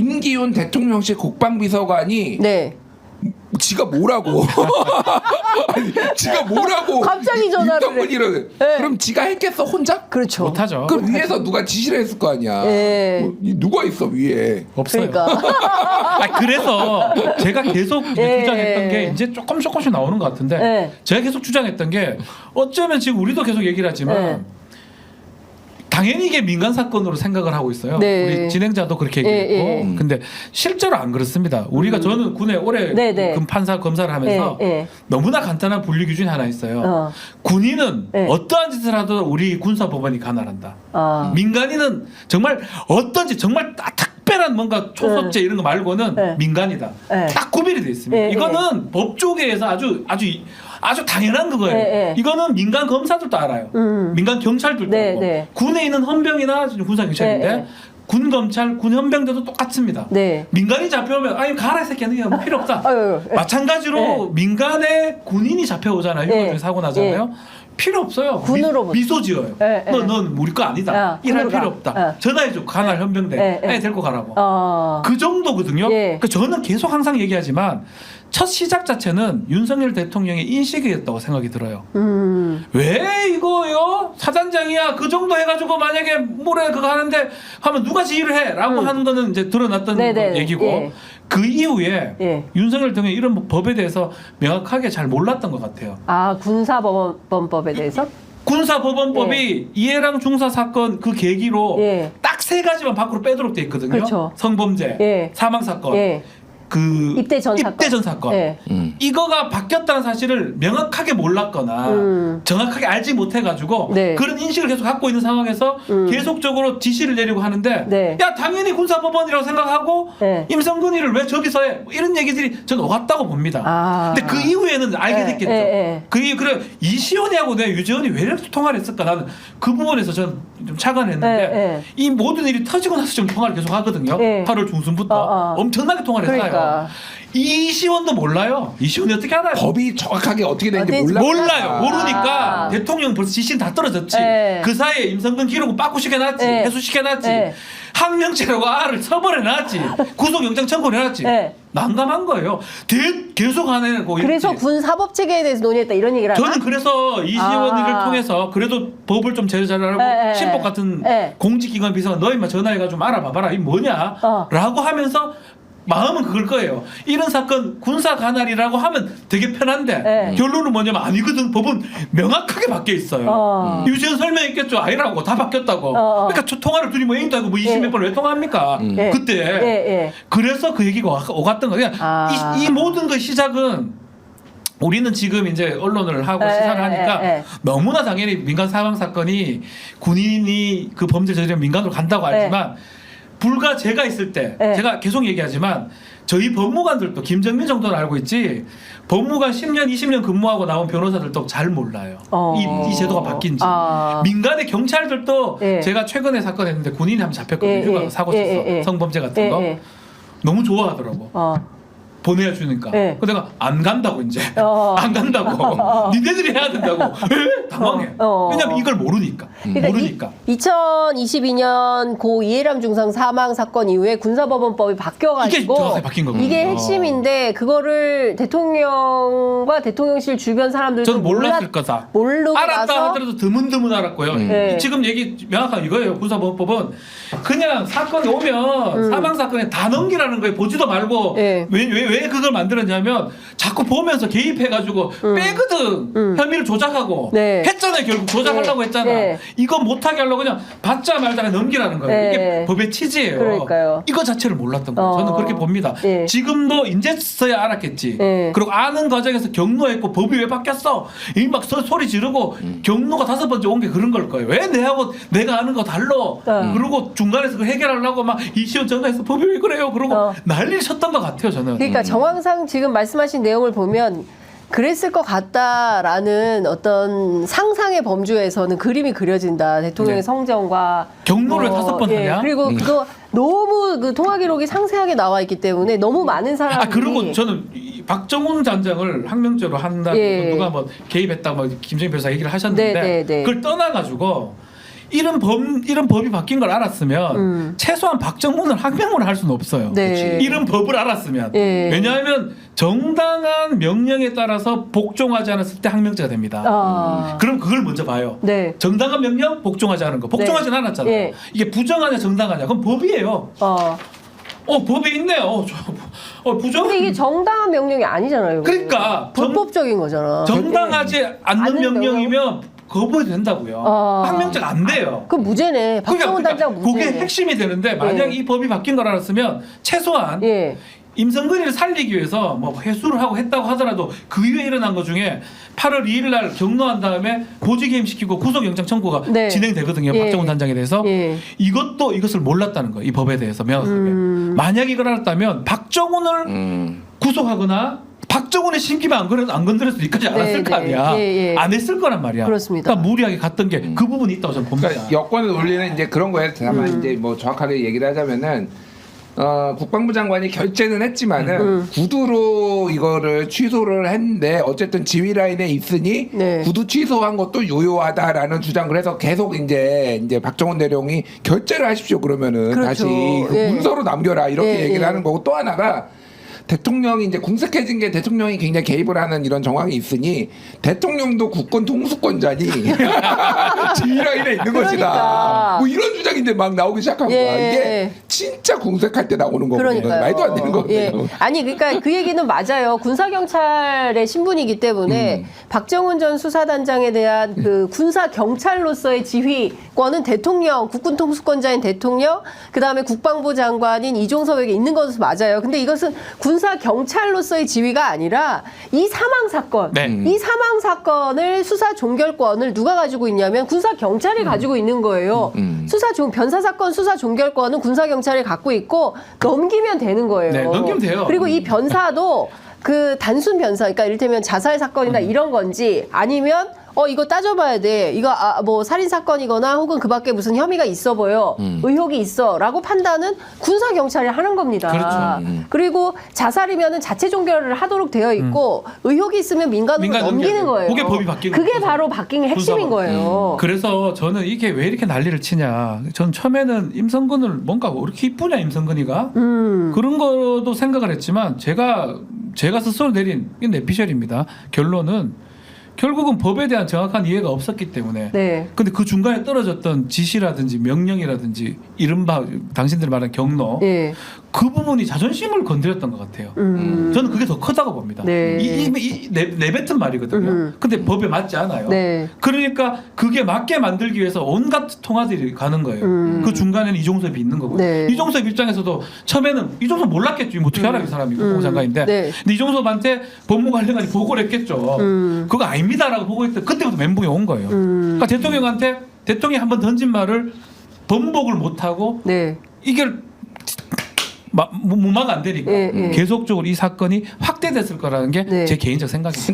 임기훈 대통령실 국방비서관이 네. 지가 뭐라고? 아니, 지가 뭐라고? 갑자기 전화를 해. 네. 그럼 지가 했겠어 혼자? 그렇죠. 못하죠. 그럼 위에서 누가 지시를 했을 거 아니야. 네. 누가 있어 위에? 없어요. 그러니까. 그래서 제가 계속 이제 주장했던 게 이제 조금씩 나오는 것 같은데 네. 제가 계속 주장했던 게 어쩌면 지금 우리도 계속 얘기를 하지만 네. 당연히 이게 민간 사건으로 생각을 하고 있어요. 네. 우리 진행자도 그렇게 얘기했고 근데 실제로 안 그렇습니다. 우리가 저는 군에 오래 네, 네. 판사 검사를 하면서 네. 너무나 간단한 분류 기준이 하나 있어요. 군인은 네. 어떠한 짓을 하도 우리 군사법원이 관할한다. 민간인은 정말 어떤 짓 정말 특별한 뭔가 초소죄 이런 거 말고는 네. 민간이다. 네. 딱 구별이 돼 있습니다. 네, 이거는 법조계에서 아주 당연한 그거예요. 네. 이거는 민간 검사들도 알아요. 민간 경찰들도 네, 알고. 네. 군에 있는 헌병이나 군사 경찰인데 네. 군 검찰, 군 헌병들도 똑같습니다. 네. 민간이 잡혀오면 아니 가라 이 새끼야 뭐 필요 없다. 아유, 마찬가지로 네. 민간에 군인이 잡혀오잖아요. 네. 휴가 중에 사고 나잖아요. 필요 없어요. 군으로부터. 미소 지어요. 네, 네. 넌 우리 거 아니다. 야, 일할 군으로 필요 가. 없다. 전화해줘. 관할 헌병대. 네, 네. 애 데리고 가라고. 어. 그 정도거든요. 예. 그러니까 저는 계속 항상 얘기하지만 첫 시작 자체는 윤석열 대통령의 인식이었다고 생각이 들어요. 왜 이거요? 사단장이야. 그 정도 해가지고 만약에 모레 그거 하는데 하면 누가 지휘를 해? 라고 하는 거는 이제 드러났던 네네. 얘기고 예. 그 이후에 예. 윤석열 대통령이 이런 법에 대해서 명확하게 잘 몰랐던 것 같아요. 아, 군사법원법에 대해서? 군사법원법이 이해랑 중사 사건 그 계기로 예. 딱 세 가지만 밖으로 빼도록 돼 있거든요. 그렇죠. 성범죄, 예. 사망 사건, 예. 그 입대 전 사건. 예. 이거가 바뀌었다는 사실을 명확하게 몰랐거나 정확하게 알지 못해가지고 네. 그런 인식을 계속 갖고 있는 상황에서 계속적으로 지시를 내리고 하는데 네. 야 당연히 군사법원이라고 생각하고 네. 임성근이를 왜 저기서 해? 뭐 이런 얘기들이 저는 왔다고 봅니다. 아. 근데 그 이후에는 알게 네, 됐겠죠. 네, 네. 그래 이시원이하고 내 유재원이 왜 이렇게 통화를 했을까? 나는 그 부분에서 저는 좀 착안했는데 네, 네. 이 모든 일이 터지고 나서 좀 통화를 계속 하거든요. 네. 8월 중순부터 엄청나게 통화를 그러니까. 했어요. 이시원도 몰라요. 이시원이 어떻게 알아요? 법이 정확하게 어떻게 되는지 어디- 몰라. 몰라요. 모르니까 아. 대통령 벌써 지시는 다 떨어졌지. 네. 그 사이에 임성근 기록은 빠꾸시켜놨지. 네. 해수시켜놨지. 네. 항명죄라고 R을 처벌해놨지. 구속영장 청구해놨지. 네. 난감한 거예요. 계속 하내고 그래서 있지. 군사법체계에 대해서 논의했다 이런 얘기를 하나? 저는 그래서 이시원이를 아. 통해서 그래도 법을 좀 제대로 잘 알고 네, 신법 같은 네. 공직기관 비서가 너 임마 전화해가지고 좀 알아봐봐라. 이게 뭐냐? 라고 하면서 마음은 그걸 거예요. 이런 사건 군사 관할이라고 하면 되게 편한데 네. 결론은 뭐냐면 아니거든. 법은 명확하게 바뀌어 있어요. 유지원 설명했겠죠. 아니라고 다 바뀌었다고. 그러니까 통화를 둘이 뭐 애인도 하고 뭐 20몇 번 왜 통화합니까? 그때. 예. 그래서 그 얘기가 오갔던 거예요. 아. 이 모든 그 시작은 우리는 지금 이제 언론을 하고 시사를 하니까 너무나 당연히 민간 사망 사건이 군인이 그 범죄 저지르면 민간으로 간다고 알지만 불과 제가 있을 때 제가 계속 얘기하지만 저희 법무관들도 김정민 정도는 알고 있지 법무관 10년 20년 근무하고 나온 변호사들도 잘 몰라요. 이 제도가 바뀐지. 민간의 경찰들도 제가 최근에 사건 했는데 군인이 한번 잡혔거든요. 휴가 사고 쳤어. 성범죄 같은 거. 너무 좋아하더라고. 보내주니까. 네. 근데 내가 안 간다고 이제 안 간다고. 니네들이 해야 된다고. 에? 당황해. 왜냐면 이걸 모르니까. 모르니까. 2022년 고 이해람 중상 사망 사건 이후에 군사법원법이 바뀌어가지고 이게 정확하게 바뀐 거거든요. 이게 핵심인데 그거를 대통령과 대통령실 주변 사람들도 저는 몰랐을 거다. 모르고 알았다 나서 하더라도 드문드문 알았고요. 네. 지금 얘기 명확한 이거예요. 군사법원법은 그냥 사건이 오면 사망 사건에 다 넘기라는 거예요. 보지도 말고 네. 왜 그걸 만들었냐면 자꾸 보면서 개입해가지고 빼거든. 혐의를 조작하고 네. 했잖아요. 결국 조작하려고 네. 했잖아. 네. 이거 못하게 하려고 그냥 받자 말자 넘기라는 거예요. 네. 이게 법의 취지예요. 그러니까요. 이거 자체를 몰랐던 거예요. 저는 그렇게 봅니다. 네. 지금도 인제서야 알았겠지. 네. 그리고 아는 과정에서 경로했고 법이 왜 바뀌었어? 이 막 소리 지르고 경로가 5번째 온 게 그런 걸 거예요. 왜 내하고 내가 아는 거 달러? 그리고 중간에서 그 해결하려고 막 이시원 전화해서 법이 왜 그래요? 그러고 난리를 쳤던 것 같아요. 저는. 그러니까 정황상 지금 말씀하신 내용을 보면 그랬을 것 같다라는 어떤 상상의 범주에서는 그림이 그려진다. 대통령의 성정과 경로를 5번 하냐? 그리고 그거 너무 그 통화 기록이 상세하게 나와 있기 때문에 너무 많은 사람들이 그리고 저는 이 박정훈 단장을 항명죄로 한다고 누가 뭐 개입했다 뭐 김정인 변호사 얘기를 하셨는데 네. 그걸 떠나가지고 이런 법이 바뀐 걸 알았으면 최소한 박정훈을 항명을 할 수는 없어요. 네. 이런 법을 알았으면. 예. 왜냐하면 정당한 명령에 따라서 복종하지 않았을 때 항명죄가 됩니다. 그럼 그걸 먼저 봐요. 네. 정당한 명령 복종하지 않은 거. 복종하지는 않았잖아요. 예. 이게 부정하냐 정당하냐 그건 법이에요. 법이 있네요. 부정. 근데 이게 정당한 명령이 아니잖아요. 그러니까 불법적인 거잖아. 정당하지 않는 명령이면 거부해도 된다고요. 항명죄가 안 돼요. 그 무죄네. 박정훈 단장 무죄네. 그게 핵심이 되는데 만약 이 법이 바뀐 걸 알았으면 최소한 예. 임성근이를 살리기 위해서 뭐 회수를 하고 했다고 하더라도 그 이후에 일어난 것 중에 8월 2일 날 경로한 다음에 보직해임시키고 구속영장 청구가 네. 진행되거든요. 예. 박정훈 단장에 대해서. 예. 이것을 몰랐다는 거예요. 이 법에 대해서 명확하게. 만약 이걸 알았다면 박정훈을 구속하거나 박정훈의 심기만 안 건드렸을 때까지 안 했을 거 아니야. 안 했을 거란 말이야. 그렇습니다. 그러니까 무리하게 갔던 게 그 부분이 있다고 저는 봅니다. 그러니까 여권의 논리는 이제 그런 거예요. 다만 이제 뭐 정확하게 얘기를 하자면은 국방부 장관이 결재는 했지만은 구두로 이거를 취소를 했는데 어쨌든 지휘 라인에 있으니 네. 구두 취소한 것도 유효하다라는 주장을 해서 계속 이제 박정훈 대령이 결재를 하십시오 그러면은 그렇죠. 다시 그 예. 문서로 남겨라 이렇게 예, 얘기를 예. 하는 거고 또 하나가 대통령이 이제 궁색해진 게 대통령이 굉장히 개입을 하는 이런 정황이 있으니 대통령도 국권 통수권자니 지휘라인에 있는 것이다. 그러니까. 뭐 이런 주장이 이제 막 나오기 시작한 거야. 이게 진짜 궁색할 때 나오는 거거든요. 그러니까요. 말도 안 되는 거거든요. 예. 아니 그러니까 그 얘기는 맞아요. 군사경찰의 신분이기 때문에 박정훈 전 수사단장에 대한 그 군사경찰로서의 지휘권은 대통령, 국군통수권자인 대통령, 그다음에 국방부 장관인 이종섭에게 있는 것은 맞아요. 근데 이것은 군사경찰로서의 지휘가 아니라 이 사망 사건, 네. 이 사망 사건을 수사 종결권을 누가 가지고 있냐면 군사경찰이 가지고 있는 거예요. 변사 사건 수사 종결권은 군사경찰이 갖고 있고 넘기면 되는 거예요. 네, 넘기면 돼요. 그리고 이 변사도 그 단순 변사, 그러니까 이를테면 자살 사건이나 이런 건지 아니면 이거 따져봐야 돼. 이거 뭐 살인 사건이거나 혹은 그밖에 무슨 혐의가 있어 보여, 의혹이 있어라고 판단은 군사 경찰이 하는 겁니다. 그렇죠. 그리고 자살이면은 자체 종결을 하도록 되어 있고 의혹이 있으면 민간으로 넘기는 넘겨야 거예요. 그게 법이 바뀌는 그게 거죠. 바로 바뀐 핵심인 군사법. 거예요. 그래서 저는 이게 왜 이렇게 난리를 치냐. 전 처음에는 임성근을 뭔가 왜 이렇게 이쁘냐 임성근이가 그런 거도 생각을 했지만 제가 스스로 내린 이 내피셜입니다. 결론은 결국은 법에 대한 정확한 이해가 없었기 때문에. 네. 근데 그 중간에 떨어졌던 지시라든지 명령이라든지 이른바 당신들이 말하는 경로 예. 그 부분이 자존심을 건드렸던 것 같아요. 저는 그게 더 크다고 봅니다. 네. 내뱉은 말이거든요. 근데 법에 맞지 않아요. 네. 그러니까 그게 맞게 만들기 위해서 온갖 통화들이 가는 거예요. 그 중간에는 이종섭이 있는 거고요. 네. 이종섭 입장에서도 처음에는 이종섭 몰랐겠죠. 뭐 어떻게 알아 이 사람이 국방부 장관인데. 네. 근데 이종섭한테 법무관리관이 보고를 했겠죠. 그거 아닙니다라고 보고했을 때 그때부터 멘붕이 온 거예요. 그러니까 대통령이 한번 던진 말을 번복을 못하고 네. 이게 무마가 안 되니까 예, 예. 계속적으로 이 사건이 확대됐을 거라는 게 제 네. 개인적 생각입니다.